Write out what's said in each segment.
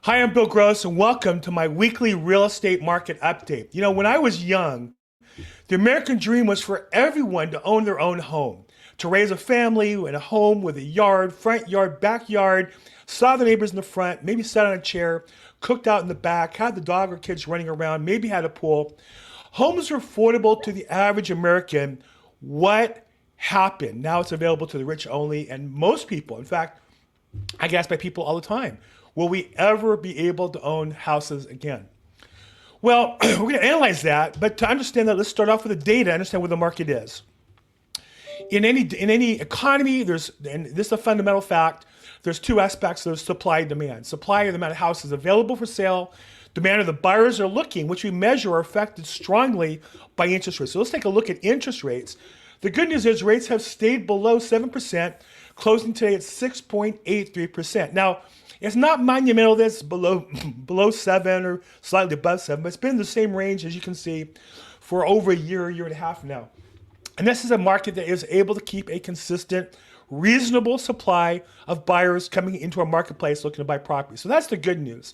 Hi, I'm Bill Gross, and welcome to my weekly real estate market update. You know, when I was young, the American dream was for everyone to own their own home, to raise a family in a home with a yard, front yard, backyard, saw the neighbors in the front, maybe sat on a chair, cooked out in the back, had the dog or kids running around, maybe had a pool. Homes are affordable to the average American. What happened? Now it's available to the rich only, and most people, in fact, I get asked by people all the time, will we ever be able to own houses again? Well, we're going to analyze that, but to understand that, let's start off with the data, understand where the market is. In any economy, and this is a fundamental fact, there's two aspects. There's supply and demand. Supply are the amount of houses available for sale. Demand are the buyers are looking, which we measure are affected strongly by interest rates. So let's take a look at interest rates. The good news is rates have stayed below 7%, closing today at 6.83%. Now, it's not monumental that it's below 7 or slightly above 7, but it's been in the same range, as you can see, for over a year and a half now. And this is a market that is able to keep a consistent, reasonable supply of buyers coming into our marketplace looking to buy property. So that's the good news.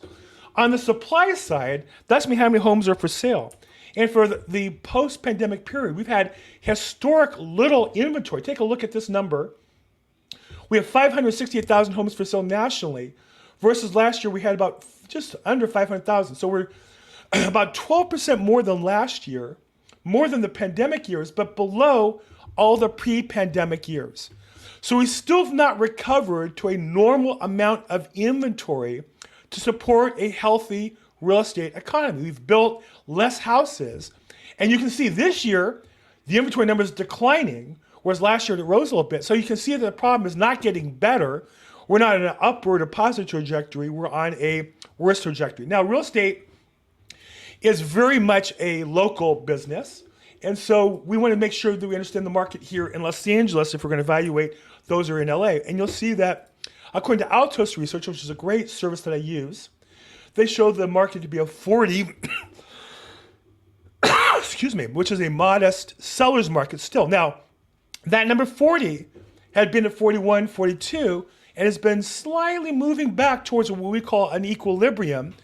On the supply side, that's how many homes are for sale. And for the post-pandemic period, we've had historic little inventory. Take a look at this number. We have 568,000 homes for sale nationally, versus last year we had about just under 500,000. So we're about 12% more than last year, more than the pandemic years, but below all the pre-pandemic years. So we still have not recovered to a normal amount of inventory to support a healthy real estate economy. We've built less houses, and you can see this year the inventory number is declining, whereas last year it rose a little bit. So you can see that the problem is not getting better. We're not in an upward or positive trajectory. We're on a worse trajectory. Now, real estate is very much a local business. And so we want to make sure that we understand the market here in Los Angeles if we're going to evaluate those who are in LA. And you'll see that according to Altos Research, which is a great service that I use, they show the market to be a 40, excuse me, which is a modest seller's market still. Now, that number 40 had been at 41, 42, and has been slightly moving back towards what we call an equilibrium,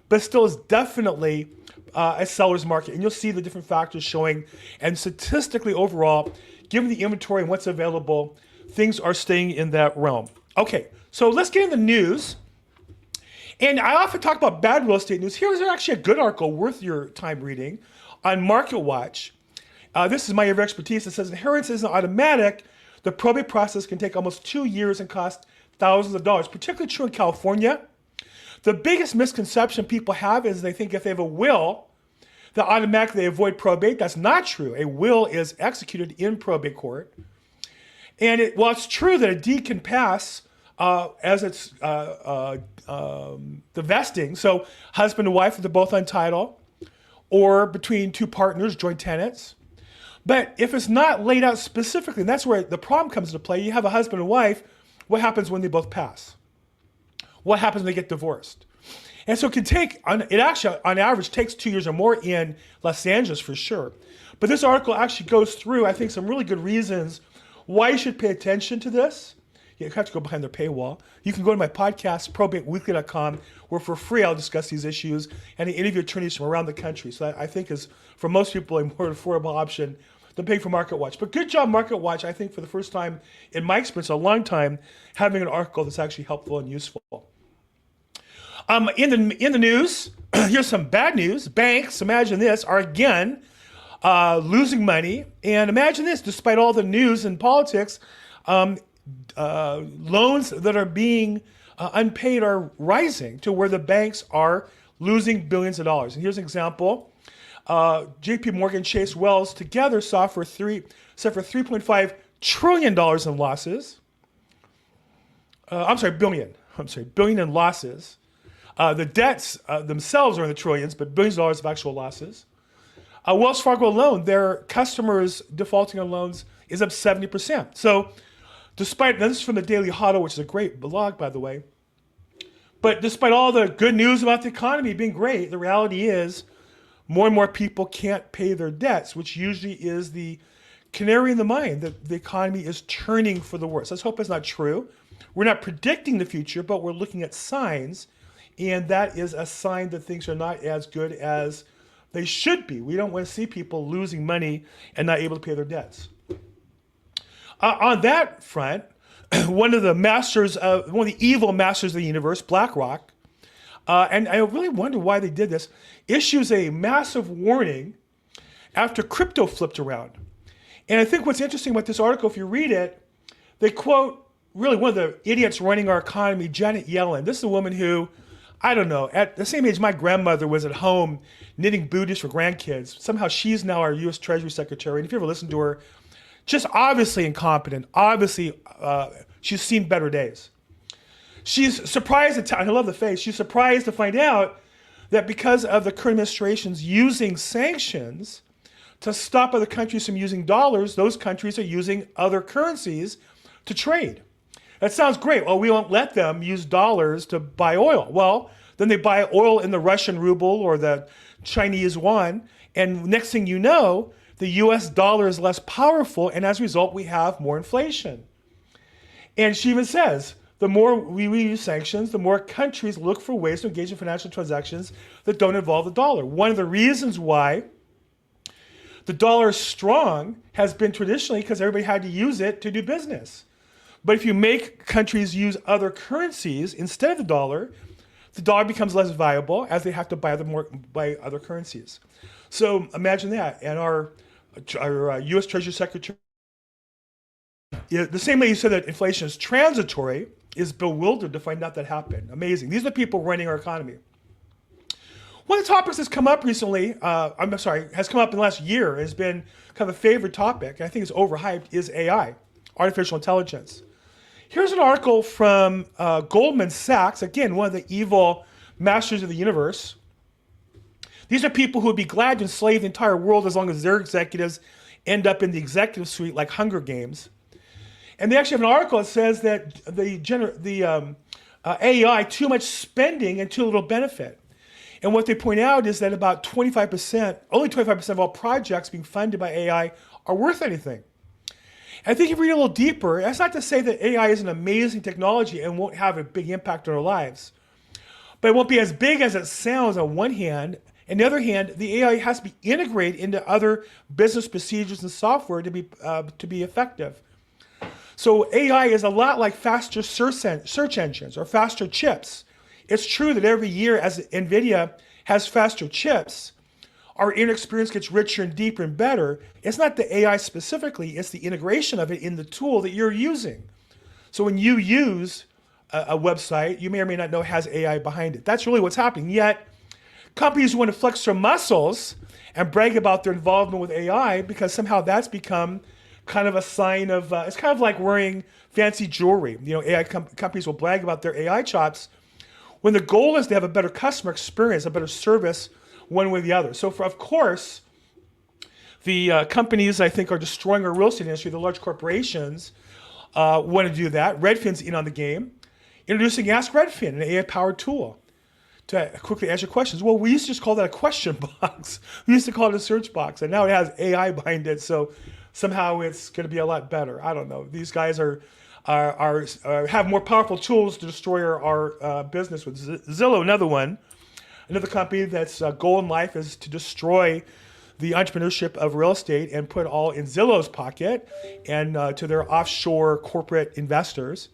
but still is definitely a seller's market. And you'll see the different factors showing, and statistically overall, given the inventory and what's available, things are staying in that realm. Okay, so let's get into the news. And I often talk about bad real estate news. Here's actually a good article worth your time reading on Market Watch. This is my area of expertise. It says inheritance isn't automatic. The probate process can take almost 2 years and cost thousands of dollars, particularly true in California. The biggest misconception people have is they think if they have a will, that automatically they avoid probate. That's not true. A will is executed in probate court. And while it's true that a deed can pass as it's the vesting, so husband and wife, if they're both on title, or between two partners, joint tenants. But if it's not laid out specifically, and that's where the problem comes into play, you have a husband and wife, what happens when they both pass? What happens when they get divorced? And so it can take, it actually on average takes 2 years or more in Los Angeles for sure. But this article actually goes through, I think, some really good reasons why you should pay attention to this. You have to go behind their paywall. You can go to my podcast, probateweekly.com, where for free I'll discuss these issues and I interview attorneys from around the country. So that I think is, for most people, a more affordable option than paying for Market Watch. But good job, Market Watch, I think for the first time in my experience, a long time, having an article that's actually helpful and useful. In the news, here's some bad news. Banks, imagine this, are again losing money. And imagine this, despite all the news and politics, loans that are being unpaid are rising to where the banks are losing billions of dollars. And here's an example. JP Morgan, Chase, Wells together suffered for $3.5 trillion in losses. Billion in losses. The debts themselves are in the trillions, but billions of dollars of actual losses. Wells Fargo alone, their customers defaulting on loans is up 70%. So despite, now this is from the Daily Huddle, which is a great blog, by the way, but despite all the good news about the economy being great, the reality is more and more people can't pay their debts, which usually is the canary in the mine that the economy is turning for the worse. Let's hope it's not true. We're not predicting the future, but we're looking at signs And that is a sign that things are not as good as they should be. We don't want to see people losing money and not able to pay their debts. On that front, one of the evil masters of the universe, BlackRock, and I really wonder why they did this, issues a massive warning after crypto flipped around. And I think what's interesting about this article, if you read it, they quote really one of the idiots running our economy, Janet Yellen. This is a woman who, I don't know, at the same age my grandmother was at home knitting booties for grandkids. Somehow she's now our U.S. Treasury Secretary. And if you ever listen to her, just obviously incompetent. Obviously, she's seen better days. She's surprised, and I love the face, she's surprised to find out that because of the current administration's using sanctions to stop other countries from using dollars, those countries are using other currencies to trade. That sounds great. Well, we won't let them use dollars to buy oil. Well, then they buy oil in the Russian ruble or the Chinese yuan, and next thing you know, the US dollar is less powerful, and as a result, we have more inflation. And she even says, the more we use sanctions, the more countries look for ways to engage in financial transactions that don't involve the dollar. One of the reasons why the dollar is strong has been traditionally because everybody had to use it to do business. But if you make countries use other currencies instead of the dollar becomes less valuable as they have to buy other currencies. So imagine that. And our U.S. Treasury Secretary, the same way you said that inflation is transitory, is bewildered to find out that happened. Amazing. These are the people running our economy. One of the topics that's come up recently, has come up in the last year, has been kind of a favorite topic, and I think it's overhyped, is AI, artificial intelligence. Here's an article from Goldman Sachs, again, one of the evil masters of the universe. These are people who would be glad to enslave the entire world as long as their executives end up in the executive suite like Hunger Games. And they actually have an article that says that the AI, too much spending and too little benefit. And what they point out is that about 25%, only 25% of all projects being funded by AI are worth anything. And I think if you read a little deeper, that's not to say that AI is an amazing technology and won't have a big impact on our lives. But it won't be as big as it sounds on one hand. On the other hand, the AI has to be integrated into other business procedures and software to be effective. So AI is a lot like faster search engines or faster chips. It's true that every year as NVIDIA has faster chips, our internet experience gets richer and deeper and better. It's not the AI specifically, it's the integration of it in the tool that you're using. So when you use a website, you may or may not know it has AI behind it. That's really what's happening. Yet, companies want to flex their muscles and brag about their involvement with AI because somehow that's become kind of a sign of, it's kind of like wearing fancy jewelry. You know, AI companies will brag about their AI chops when the goal is to have a better customer experience, a better service one way or the other. So of course, the companies I think are destroying our real estate industry, the large corporations want to do that. Redfin's in on the game, introducing Ask Redfin, an AI-powered tool to quickly answer questions. Well, we used to just call that a question box. We used to call it a search box, and now it has AI behind it. So somehow it's going to be a lot better. I don't know. These guys have more powerful tools to destroy our business with. Zillow, another company that's goal in life is to destroy the entrepreneurship of real estate and put all in Zillow's pocket and to their offshore corporate investors.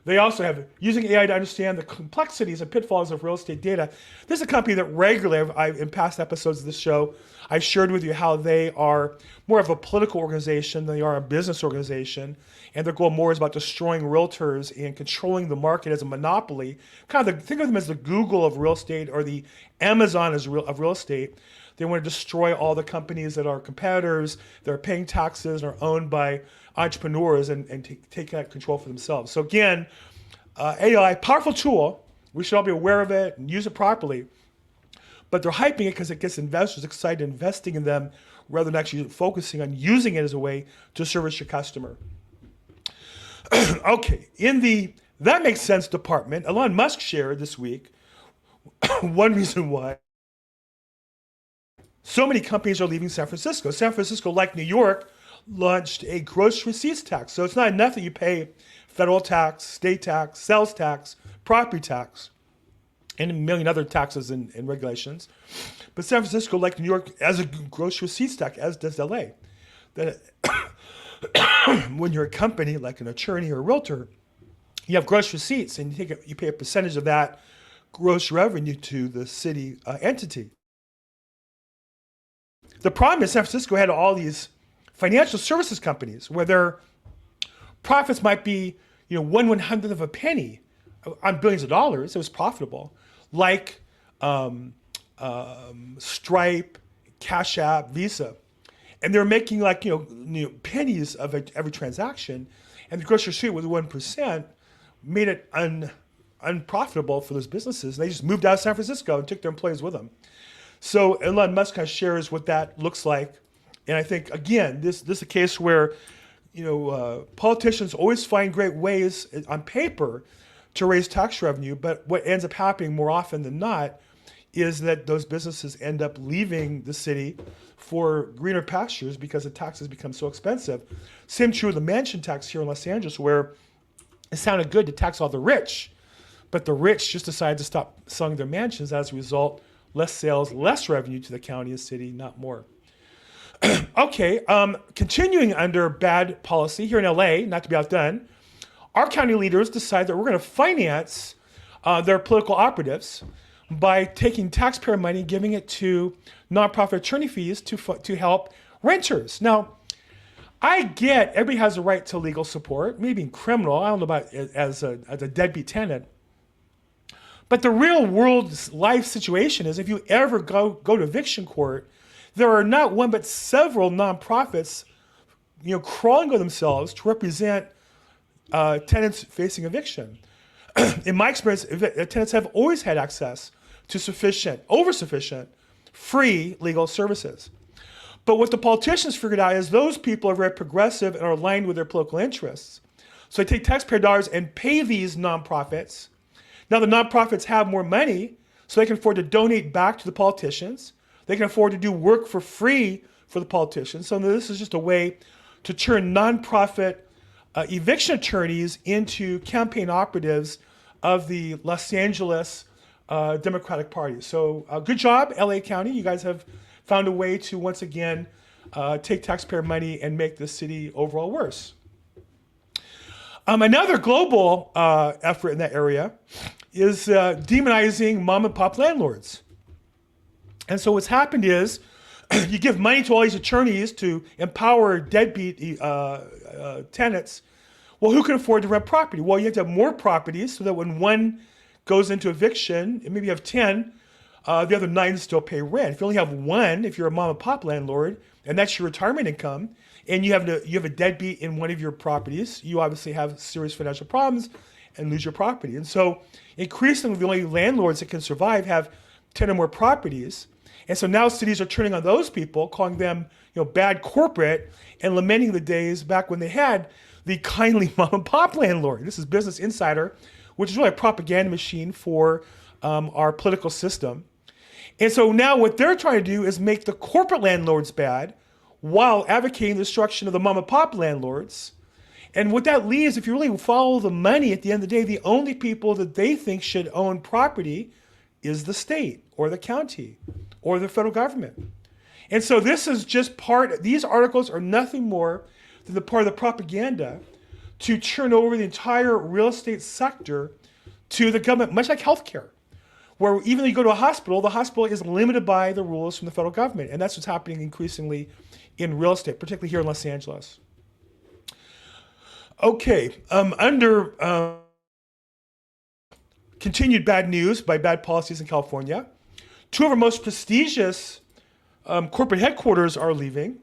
They also have using AI to understand the complexities and pitfalls of real estate data. This is a company that regularly, in past episodes of this show, I've shared with you how they are more of a political organization than they are a business organization. And their goal more is about destroying realtors and controlling the market as a monopoly. Think of them as the Google of real estate or the Amazon of real estate. They want to destroy all the companies that are competitors, that are paying taxes, and are owned by entrepreneurs and take that control for themselves. So again, AI, powerful tool. We should all be aware of it and use it properly. But they're hyping it because it gets investors excited investing in them rather than actually focusing on using it as a way to service your customer. Okay, in the That Makes Sense department, Elon Musk shared this week one reason why so many companies are leaving San Francisco. San Francisco, like New York, launched a gross receipts tax. So it's not enough that you pay federal tax, state tax, sales tax, property tax. and a million other taxes and regulations. But San Francisco, like New York, has a gross receipts tax, as does LA. That when you're a company, like an attorney or a realtor, you have gross receipts, and you pay a percentage of that gross revenue to the city entity. The problem is San Francisco had all these financial services companies where their profits might be, 1/100th of a penny on billions of dollars. It was profitable, like Stripe, Cash App, Visa, and they're making like pennies of every transaction, and the gross receipt with 1% made it unprofitable for those businesses. And they just moved out of San Francisco and took their employees with them. So Elon Musk kind of shares what that looks like, and I think again, this is a case where politicians always find great ways on paper to raise tax revenue, but what ends up happening more often than not is that those businesses end up leaving the city for greener pastures because the taxes become so expensive. Same true with the mansion tax here in Los Angeles, where it sounded good to tax all the rich, but the rich just decided to stop selling their mansions. As a result, less sales, less revenue to the county and city, not more. Okay, continuing under bad policy here in LA, not to be outdone, our county leaders decide that we're going to finance their political operatives by taking taxpayer money and giving it to nonprofit attorney fees to help renters. Now, I get everybody has a right to legal support, maybe in criminal, I don't know about as a deadbeat tenant. But the real world life situation is if you ever go to eviction court, there are not one but several nonprofits, crawling with themselves to represent tenants facing eviction. In my experience, tenants have always had access to sufficient, free legal services. But what the politicians figured out is those people are very progressive and are aligned with their political interests. So they take taxpayer dollars and pay these nonprofits. Now the nonprofits have more money, so they can afford to donate back to the politicians. They can afford to do work for free for the politicians. So this is just a way to turn nonprofit eviction attorneys into campaign operatives of the Los Angeles Democratic Party. So good job, LA County. You guys have found a way to once again take taxpayer money and make the city overall worse. Another global effort in that area is demonizing mom and pop landlords. And so what's happened is you give money to all these attorneys to empower deadbeat tenants. Well, who can afford to rent property? Well, you have to have more properties so that when one goes into eviction, and maybe you have 10, the other 9 still pay rent. If you only have one, if you're a mom and pop landlord, and that's your retirement income, and you have a deadbeat in one of your properties, you obviously have serious financial problems and lose your property. And so increasingly, the only landlords that can survive have 10 or more properties. And so now cities are turning on those people, calling them bad corporate, and lamenting the days back when they had the kindly mom and pop landlord. This is Business Insider, which is really a propaganda machine for our political system. And so now what they're trying to do is make the corporate landlords bad while advocating the destruction of the mom and pop landlords. And what that leaves, if you really follow the money, at the end of the day, the only people that they think should own property is the state or the county or the federal government. And so this is just these articles are nothing more than the part of the propaganda to turn over the entire real estate sector to the government, much like healthcare, where even though you go to a hospital, the hospital is limited by the rules from the federal government. And that's what's happening increasingly in real estate, particularly here in Los Angeles. Okay, under continued bad news by bad policies in California, 2 of our most prestigious corporate headquarters are leaving.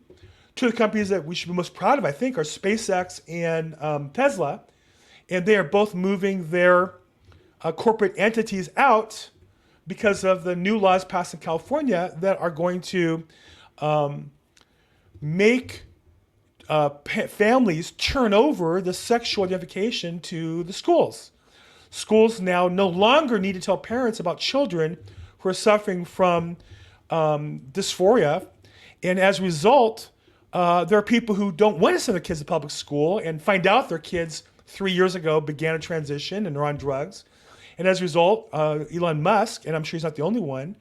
2 of the companies that we should be most proud of, I think, are SpaceX and Tesla. And they are both moving their corporate entities out because of the new laws passed in California that are going to make families turn over the sexual identification to the schools. Schools now no longer need to tell parents about children who are suffering from dysphoria. And as a result, there are people who don't want to send their kids to public school and find out their kids 3 years ago began a transition and are on drugs. And as a result, Elon Musk, and I'm sure he's not the only one,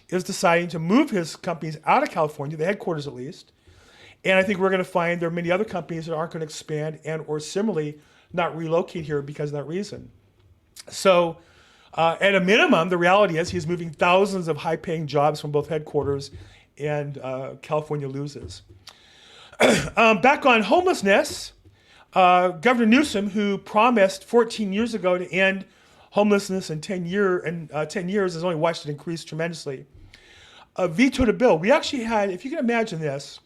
is deciding to move his companies out of California, the headquarters at least. And I think we're going to find there are many other companies that aren't going to expand and or similarly not relocate here because of that reason. So at a minimum, the reality is he's moving thousands of high-paying jobs from both headquarters, and California loses. Back on homelessness, Governor Newsom, who promised 14 years ago to end homelessness in 10 years, has only watched it increase tremendously, vetoed a bill. We actually had, if you can imagine this,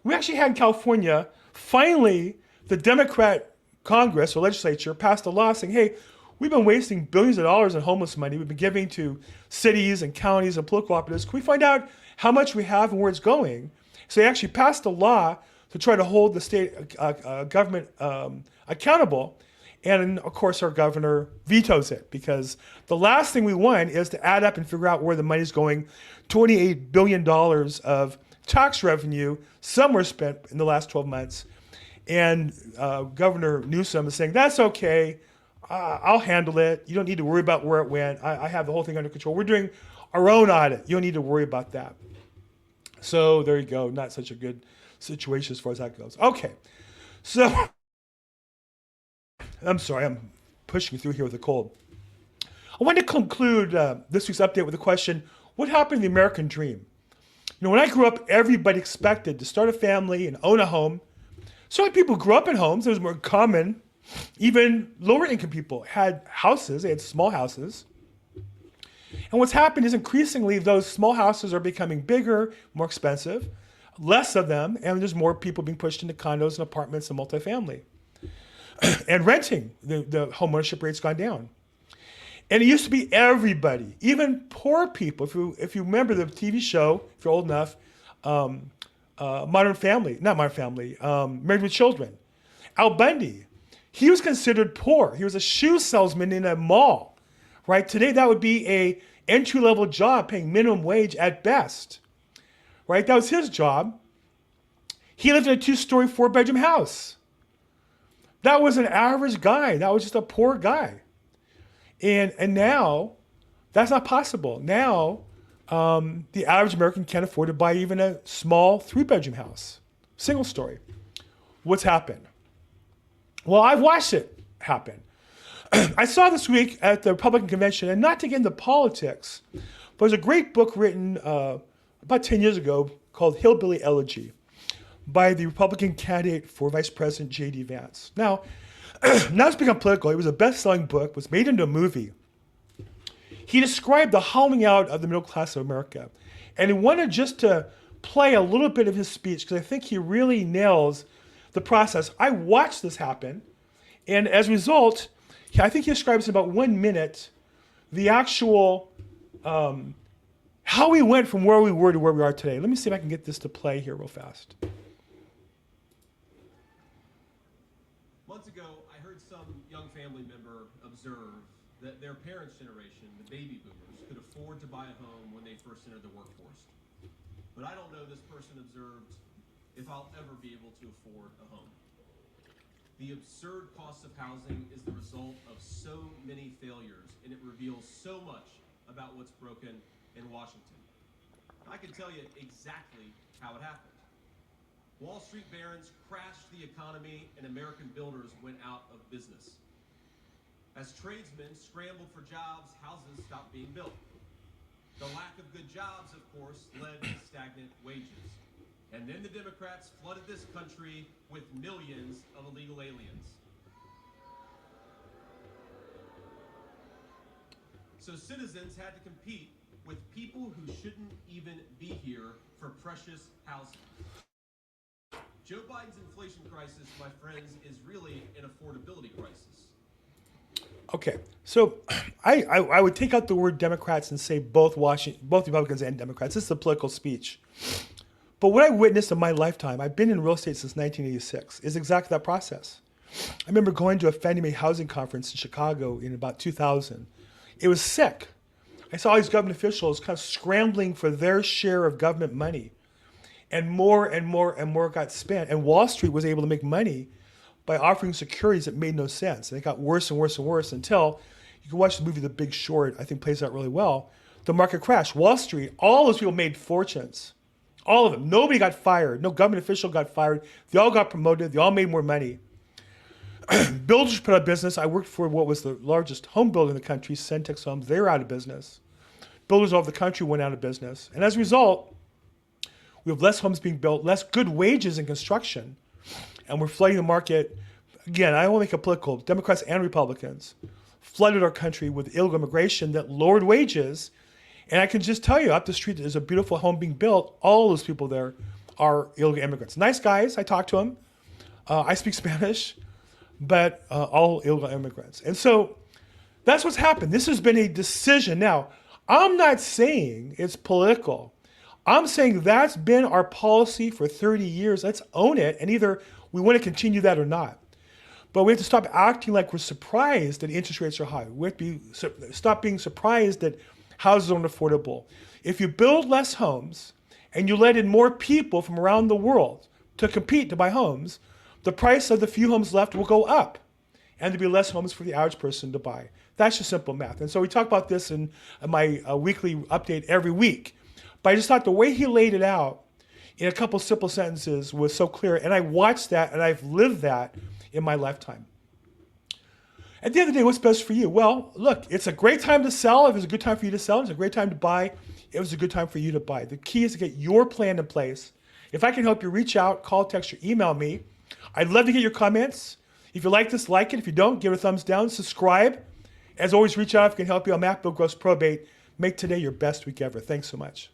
we actually had in California, finally, the Democrat Congress or legislature passed a law saying, hey, we've been wasting billions of dollars in homeless money. We've been giving to cities and counties and political cooperatives. Can we find out how much we have and where it's going? So they actually passed a law to try to hold the state government accountable. And of course, our governor vetoes it because the last thing we want is to add up and figure out where the money's going. $28 billion of tax revenue somewhere spent in the last 12 months. And Governor Newsom is saying, that's okay. I'll handle it. You don't need to worry about where it went. I have the whole thing under control. We're doing our own audit. You don't need to worry about that. So there you go. Not such a good situation as far as that goes. Okay. So I'm sorry. I'm pushing through here with a cold. I want to conclude this week's update with a question. What happened to the American dream? You know, when I grew up, everybody expected to start a family and own a home. So many people grew up in homes. It was more common. Even lower income people had houses. They had small houses. And what's happened is increasingly those small houses are becoming bigger, more expensive, less of them, and there's more people being pushed into condos and apartments and multifamily. And renting, the home ownership rate's gone down. And it used to be everybody, even poor people. If you remember the TV show, if you're old enough, Married with Children. Al Bundy, he was considered poor. He was a shoe salesman in a mall, right? Today, that would be a entry-level job paying minimum wage at best, right? That was his job. He lived in a 2-story, 4-bedroom house. That was an average guy. That was just a poor guy. And now, that's not possible. Now, the average American can't afford to buy even a small 3-bedroom house, single story. What's happened? Well, I've watched it happen. I saw this week at the Republican convention, and not to get into politics, but there's a great book written about 10 years ago called Hillbilly Elegy by the Republican candidate for Vice President J.D. Vance. Now it's become political. It was a best-selling book, was made into a movie. He described the hollowing out of the middle class of America. And he wanted just to play a little bit of his speech because I think he really nails the process. I watched this happen. And as a result, I think he describes in about 1 minute the actual, how we went from where we were to where we are today. Let me see if I can get this to play here real fast. Months ago, I heard some young family member observe that their parents' generation, the baby boomers, could afford to buy a home when they first entered the workforce. But I don't know, this person observed, if I'll ever be able to afford a home. The absurd cost of housing is the result of so many failures, and it reveals so much about what's broken in Washington. I can tell you exactly how it happened. Wall Street barons crashed the economy, and American builders went out of business. As tradesmen scrambled for jobs, houses stopped being built. The lack of good jobs, of course, led to stagnant wages. And then the Democrats flooded this country with millions of illegal aliens. So citizens had to compete with people who shouldn't even be here for precious housing. Joe Biden's inflation crisis, my friends, is really an affordability crisis. Okay, so I would take out the word Democrats and say both Republicans and Democrats. This is a political speech. But what I witnessed in my lifetime, I've been in real estate since 1986, is exactly that process. I remember going to a Fannie Mae housing conference in Chicago in about 2000. It was sick. I saw these government officials kind of scrambling for their share of government money. And more and more and more got spent. And Wall Street was able to make money by offering securities that made no sense. And it got worse and worse and worse until You can watch the movie The Big Short, I think plays out really well. The market crash, Wall Street, all those people made fortunes. All of them. Nobody got fired. No government official got fired. They all got promoted. They all made more money. Builders put out of business. I worked for what was the largest home builder in the country, Centex Homes. They were out of business. Builders all over the country went out of business. And as a result, we have less homes being built, less good wages in construction, and we're flooding the market. Again, I won't make it political. Democrats and Republicans flooded our country with illegal immigration that lowered wages. And I can just tell you, up the street, there's a beautiful home being built. All those people there are illegal immigrants. Nice guys. I talk to them. I speak Spanish, but all illegal immigrants. And so that's what's happened. This has been a decision. Now, I'm not saying it's political. I'm saying that's been our policy for 30 years. Let's own it, and either we want to continue that or not. But we have to stop acting like we're surprised that interest rates are high. We have to stop being surprised that houses aren't affordable. If you build less homes and you let in more people from around the world to compete to buy homes, the price of the few homes left will go up, and there'll be less homes for the average person to buy. That's just simple math. And so we talk about this in my weekly update every week. But I just thought the way he laid it out in a couple simple sentences was so clear. And I watched that and I've lived that in my lifetime. At the end of the day, what's best for you? Well, look, it's a great time to sell. If it's a good time for you to sell, it's a great time to buy. It was a good time for you to buy. The key is to get your plan in place. If I can help you, reach out, call, text, or email me. I'd love to get your comments. If you like this, like it. If you don't, give it a thumbs down. Subscribe. As always, reach out if I can help you. I'm LAProbate. Make today your best week ever. Thanks so much.